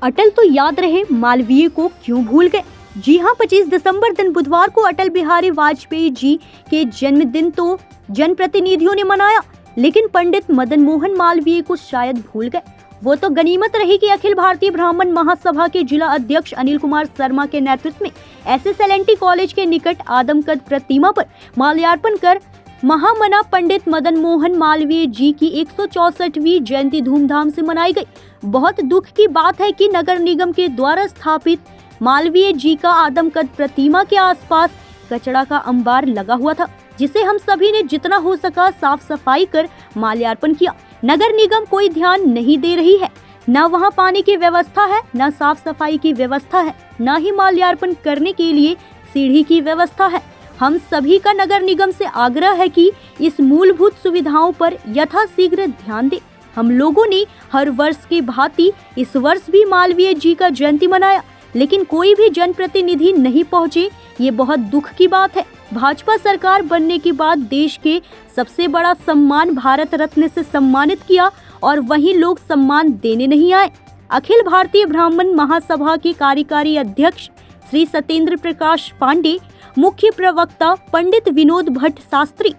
अटल तो याद रहे, मालवीय को क्यों भूल गए। जी हाँ, 25 दिसंबर दिन बुधवार को अटल बिहारी वाजपेयी जी के जन्मदिन तो जनप्रतिनिधियों ने मनाया, लेकिन पंडित मदन मोहन मालवीय को शायद भूल गए। वो तो गनीमत रही कि अखिल भारतीय ब्राह्मण महासभा के जिला अध्यक्ष अनिल कुमार शर्मा के नेतृत्व में SSLNT कॉलेज के निकट आदमकद प्रतिमा पर माल्यार्पण कर महामना पंडित मदन मोहन मालवीय जी की 164वीं जयंती धूमधाम से मनाई गई। बहुत दुख की बात है कि नगर निगम के द्वारा स्थापित मालवीय जी का आदमकद प्रतिमा के आसपास कचरा का अंबार लगा हुआ था, जिसे हम सभी ने जितना हो सका साफ सफाई कर माल्यार्पण किया। नगर निगम कोई ध्यान नहीं दे रही है, न वहां पानी की व्यवस्था है, न साफ सफाई की व्यवस्था है, न ही माल्यार्पण करने के लिए सीढ़ी की व्यवस्था है। हम सभी का नगर निगम से आग्रह है कि इस मूलभूत सुविधाओं पर यथाशीघ्र ध्यान दे। हम लोगों ने हर वर्ष की भांति इस वर्ष भी मालवीय जी का जयंती मनाया, लेकिन कोई भी जनप्रतिनिधि नहीं पहुंचे। ये बहुत दुख की बात है। भाजपा सरकार बनने के बाद देश के सबसे बड़ा सम्मान भारत रत्न से सम्मानित किया और वहीं लोग सम्मान देने नहीं आए। अखिल भारतीय ब्राह्मण महासभा के कार्यकारी अध्यक्ष श्री सत्येंद्र प्रकाश पांडे, मुख्य प्रवक्ता पंडित विनोद भट्ट शास्त्री,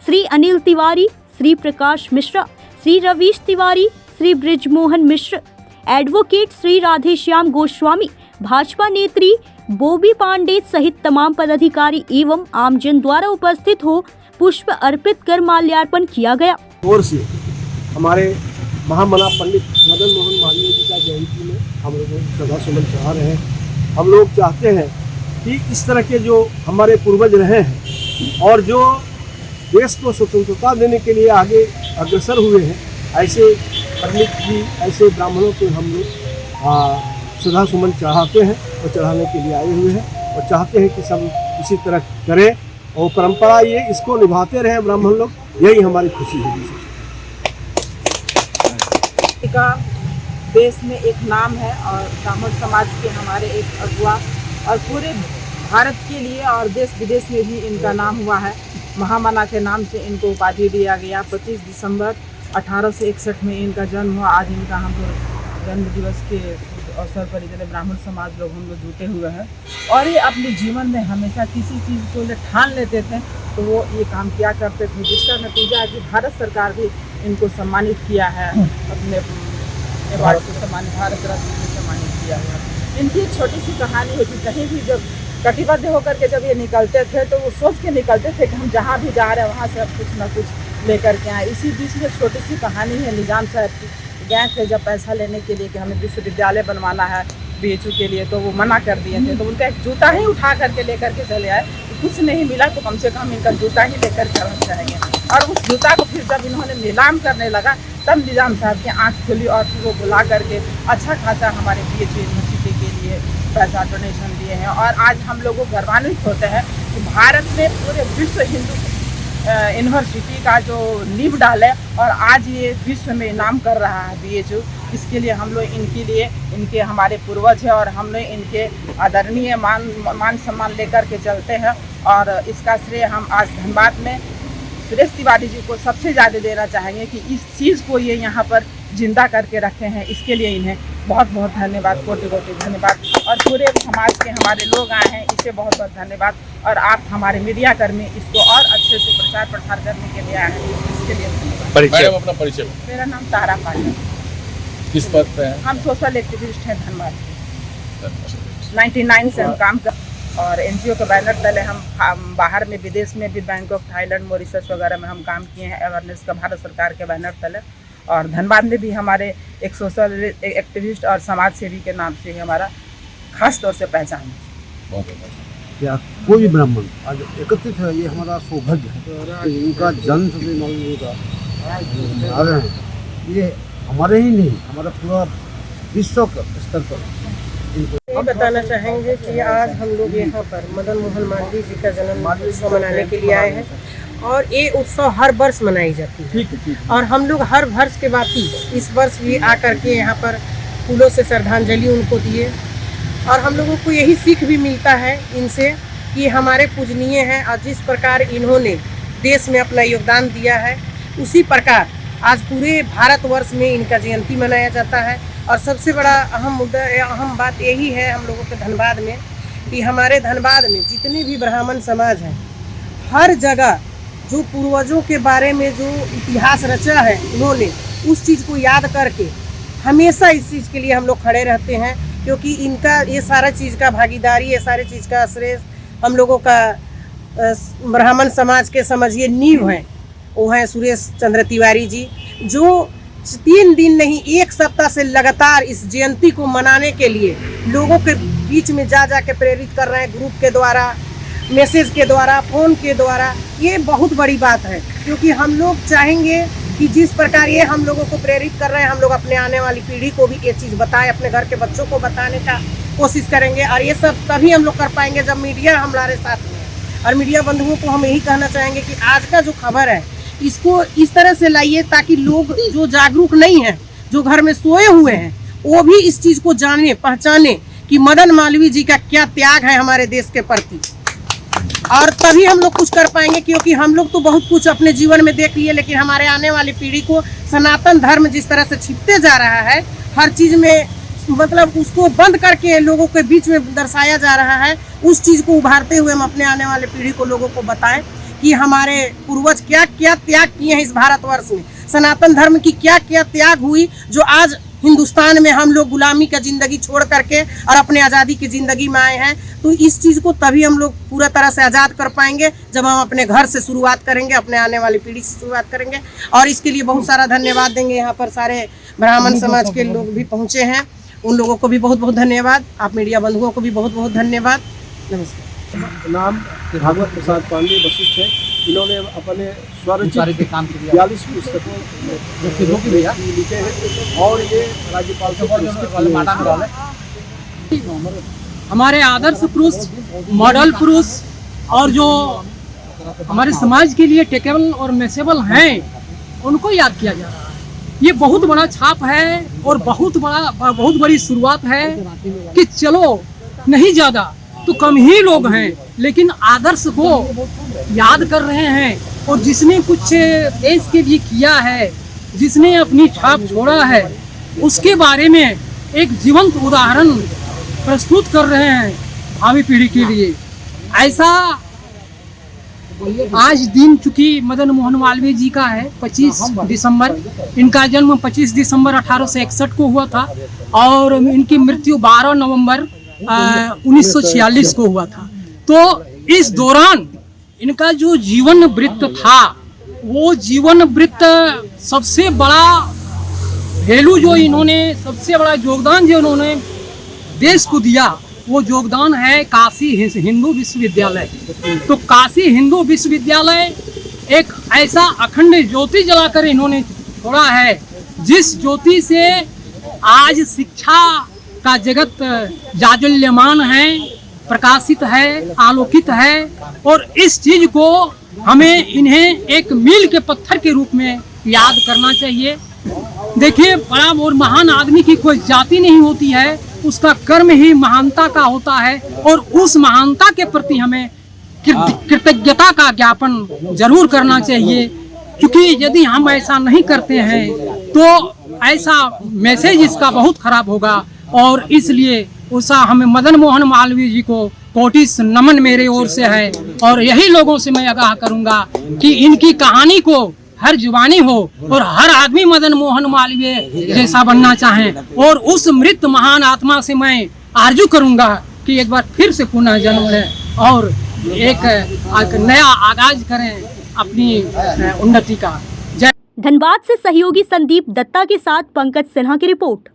श्री अनिल तिवारी, श्री प्रकाश मिश्रा, श्री रवीश तिवारी, श्री ब्रिजमोहन मिश्र, एडवोकेट श्री राधेश्याम गोस्वामी, भाजपा नेत्री बोबी पांडे सहित तमाम पदाधिकारी एवं आमजन द्वारा उपस्थित हो पुष्प अर्पित कर माल्यार्पण किया गया। ओर से हमारे महामना पंडित मदन मोहन मालवीय जी का जयंती में हम लोग श्रद्धासुमन चढ़ा रहे हैं। हम लोग चाहते हैं कि इस तरह के जो हमारे पूर्वज रहे हैं और जो देश को स्वतंत्रता देने के लिए आगे अग्रसर हुए हैं, ऐसे पंडित जी, ऐसे ब्राह्मणों को हम लोग श्रद्धासुमन चढ़ाते हैं और चढ़ाने के लिए आए हुए हैं और चाहते हैं कि सब इसी तरह करें और परंपरा ये इसको निभाते रहे ब्राह्मण लोग, यही हमारी खुशी है। का देश में एक नाम है और ब्राह्मण समाज के हमारे एक अगुआ और पूरे भारत के लिए और देश विदेश में भी इनका नाम हुआ है। महामना के नाम से इनको उपाधि दिया गया। 25 दिसंबर 1861 में इनका जन्म हुआ। आज इनका हम लोग जन्म दिवस के अवसर पर इतने ब्राह्मण समाज लोग हम लोग जुटे हुए हैं और ये अपने जीवन में हमेशा किसी चीज़ को ठान लेते थे तो वो ये काम किया करते थे, जिसका नतीजा है कि भारत सरकार भी इनको सम्मानित किया है, अपने अवार्ड से सम्मानित, भारत रत्न से सम्मानित किया है। इनकी एक छोटी सी कहानी है कि कहीं भी जब कटिबद्ध होकर के जब ये निकलते थे तो वो सोच के निकलते थे कि हम जहाँ भी जा रहे हैं वहाँ से अब कुछ ना कुछ लेकर के आए। इसी बीच में छोटी सी कहानी है, निजाम साहब की। गए थे जब पैसा लेने के लिए कि हमें विश्वविद्यालय बनवाना है BHU के लिए, तो वो मना कर दिए थे। तो उनका एक जूता ही उठा करके लेकर के चले आए। कुछ नहीं मिला तो कम से कम इनका जूता ही लेकर के हम जाएंगे। और उस जूता को फिर जब इन्होंने नीलाम करने लगा तब निजाम साहब की आँख खुली और फिर वो बुला करके अच्छा खासा हमारे BHU यूनिवर्सिटी के लिए पैसा डोनेशन दिए हैं। और आज हम लोग गर्वान्वित होते हैं कि भारत में पूरे विश्व हिंदू यूनिवर्सिटी का जो नींव डाले और आज ये विश्व में नाम कर रहा है BHU। इसके लिए हम लोग इनके लिए, इनके हमारे पूर्वज हैं और हम लोग इनके आदरणीय मान सम्मान लेकर के चलते हैं। और इसका श्रेय हम आज धनबाद में सुरेश तिवारी जी को सबसे ज़्यादा देना चाहेंगे कि इस चीज़ को ये यहाँ पर जिंदा करके रखे हैं। इसके लिए इन्हें बहुत बहुत धन्यवाद, कोटि कोटि धन्यवाद। और पूरे समाज के हमारे लोग आए हैं, इसे बहुत बहुत धन्यवाद। और आप हमारे मीडिया कर्मी इसको और अच्छे से प्रचार प्रसार करने के लिए आए हैं, इसके लिए धन्यवाद। मैडम अपना परिचय। मेरा नाम तारा पांडे। किस पद पे हैं? हम सोशल एक्टिविस्ट हैं धनबाद। 99 से हम काम कर और NGO के बैनर तले हम बाहर में विदेश में भी बैंकॉक, थाईलैंड, मॉरिशस वगैरह में हम काम किए हैं अवेयरनेस का, भारत सरकार के बैनर तले। और धनबाद में भी हमारे एक सोशल एक्टिविस्ट और समाज सेवी के नाम से हमारा खास तौर से पहचान है। क्या कोई भी ब्राह्मण आज एकत्रित है, ये हमारा सौभाग्य है। तो इनका जन्म से मालूम आ रहे हैं, ये हमारे ही नहीं, हमारा पूरा विश्व स्तर पर। ये बताना चाहेंगे कि आज हम लोग यहाँ पर मदन मोहन मालवीय जी का जन्म उत्सव मनाने के लिए आए हैं और ये उत्सव हर वर्ष मनाई जाती है। ठीक है। और हम लोग हर वर्ष के भांति इस वर्ष भी आकर के यहाँ पर फूलों से श्रद्धांजलि उनको दिए और हम लोगों को यही सीख भी मिलता है इनसे कि हमारे पूजनीय हैं और जिस प्रकार इन्होंने देश में अपना योगदान दिया है उसी प्रकार आज पूरे भारतवर्ष में इनका जयंती मनाया जाता है। और सबसे बड़ा अहम मुद्दा अहम बात यही है हम लोगों के धनबाद में कि हमारे धनबाद में जितने भी ब्राह्मण समाज हैं, हर जगह जो पूर्वजों के बारे में जो इतिहास रचा है उन्होंने, उस चीज़ को याद करके हमेशा इस चीज़ के लिए हम लोग खड़े रहते हैं, क्योंकि इनका ये सारा चीज़ का भागीदारी, ये सारे चीज़ का श्रेय हम लोगों का ब्राह्मण समाज के समझिए नींव हैं, वो हैं सुरेश चंद्र तिवारी जी, जो 3 दिन नहीं 1 सप्ताह से लगातार इस जयंती को मनाने के लिए लोगों के बीच में जा के प्रेरित कर रहे हैं, ग्रुप के द्वारा, मैसेज के द्वारा, फ़ोन के द्वारा। ये बहुत बड़ी बात है, क्योंकि हम लोग चाहेंगे कि जिस प्रकार ये हम लोगों को प्रेरित कर रहे हैं, हम लोग अपने आने वाली पीढ़ी को भी ये चीज़ बताएं, अपने घर के बच्चों को बताने का कोशिश करेंगे। और ये सब तभी हम लोग कर पाएंगे जब मीडिया हमारे साथ में है। और मीडिया बंधुओं को हम यही कहना चाहेंगे कि आज का जो खबर है इसको इस तरह से लाइए ताकि लोग जो जागरूक नहीं हैं, जो घर में सोए हुए हैं, वो भी इस चीज़ को जाने पहचाने कि मदन मालवीय जी का क्या त्याग है हमारे देश के प्रति। और तभी हम लोग कुछ कर पाएंगे, क्योंकि हम लोग तो बहुत कुछ अपने जीवन में देख लिए, लेकिन हमारे आने वाली पीढ़ी को सनातन धर्म जिस तरह से छिपते जा रहा है, हर चीज़ में मतलब उसको बंद करके लोगों के बीच में दर्शाया जा रहा है, उस चीज़ को उभारते हुए हम अपने आने वाले पीढ़ी को लोगों को बताएं कि हमारे पूर्वज क्या क्या त्याग किए हैं इस भारतवर्ष में, सनातन धर्म की क्या क्या त्याग हुई, जो आज हिंदुस्तान में हम लोग गुलामी का ज़िंदगी छोड़ करके और अपने आज़ादी की ज़िंदगी में आए हैं। तो इस चीज़ को तभी हम लोग पूरा तरह से आज़ाद कर पाएंगे जब हम अपने घर से शुरुआत करेंगे, अपने आने वाली पीढ़ी से शुरुआत करेंगे। और इसके लिए बहुत सारा धन्यवाद देंगे। यहाँ पर सारे ब्राह्मण समाज के लोग भी पहुँचे हैं, उन लोगों को भी बहुत बहुत धन्यवाद। आप मीडिया बंधुओं को भी बहुत बहुत धन्यवाद। नमस्कार। नाम भागवत प्रसाद पांडे वशिष्ठ है। इन्होंने अपने स्वरचित 42 पुस्तकों लिखे हैं और ये राज्यपाल से पुरस्कृत हैं। हमारे आदर्श पुरुष, मॉडल पुरुष और जो हमारे समाज के लिए टेकेबल और मैसेबल हैं, उनको याद किया जा रहा है। ये बहुत बड़ा छाप है और बहुत बड़ी शुरुआत है कि चलो नहीं ज़्यादा तो कम ही लोग हैं, लेकिन आदर्श को याद कर रहे हैं। और जिसने कुछ देश के लिए किया है, जिसने अपनी छाप छोड़ा है, उसके बारे में एक जीवंत उदाहरण प्रस्तुत कर रहे हैं भावी पीढ़ी के लिए। ऐसा आज दिन चूँकि मदन मोहन मालवीय जी का है 25 दिसंबर, इनका जन्म 25 दिसंबर 1861 को हुआ था और इनकी मृत्यु 12 नवंबर 1946 को हुआ था। तो इस दौरान इनका जो जीवन वृत्त था, वो जीवन वृत्त सबसे बड़ा वैल्यू जो इन्होंने, सबसे बड़ा योगदान जो इन्होंने देश को दिया, वो योगदान है काशी हिंदू विश्वविद्यालय। तो काशी हिंदू विश्वविद्यालय एक ऐसा अखंड ज्योति जलाकर इन्होंने छोड़ा है, जिस ज्योति से आज शिक्षा का जगत जाज्वल्यमान है, प्रकाशित है, आलोकित है। और इस चीज़ को हमें इन्हें एक मील के पत्थर के रूप में याद करना चाहिए। देखिए, बड़ा और महान आदमी की कोई जाति नहीं होती है, उसका कर्म ही महानता का होता है। और उस महानता के प्रति हमें कृतज्ञता का ज्ञापन जरूर करना चाहिए, क्योंकि यदि हम ऐसा नहीं करते हैं तो ऐसा मैसेज इसका बहुत खराब होगा। और इसलिए उसा हमें मदन मोहन मालवीय जी को कोटि नमन मेरे ओर से है। और यही लोगों से मैं आगाह करूंगा कि इनकी कहानी को हर जुबानी हो और हर आदमी मदन मोहन मालवीय जैसा बनना चाहें। और उस मृत महान आत्मा से मैं आरजू करूंगा कि एक बार फिर से पुनः जन्म लें और एक नया आगाज करें अपनी उन्नति का। जय। धनबाद से सहयोगी संदीप दत्ता के साथ पंकज सिन्हा की रिपोर्ट।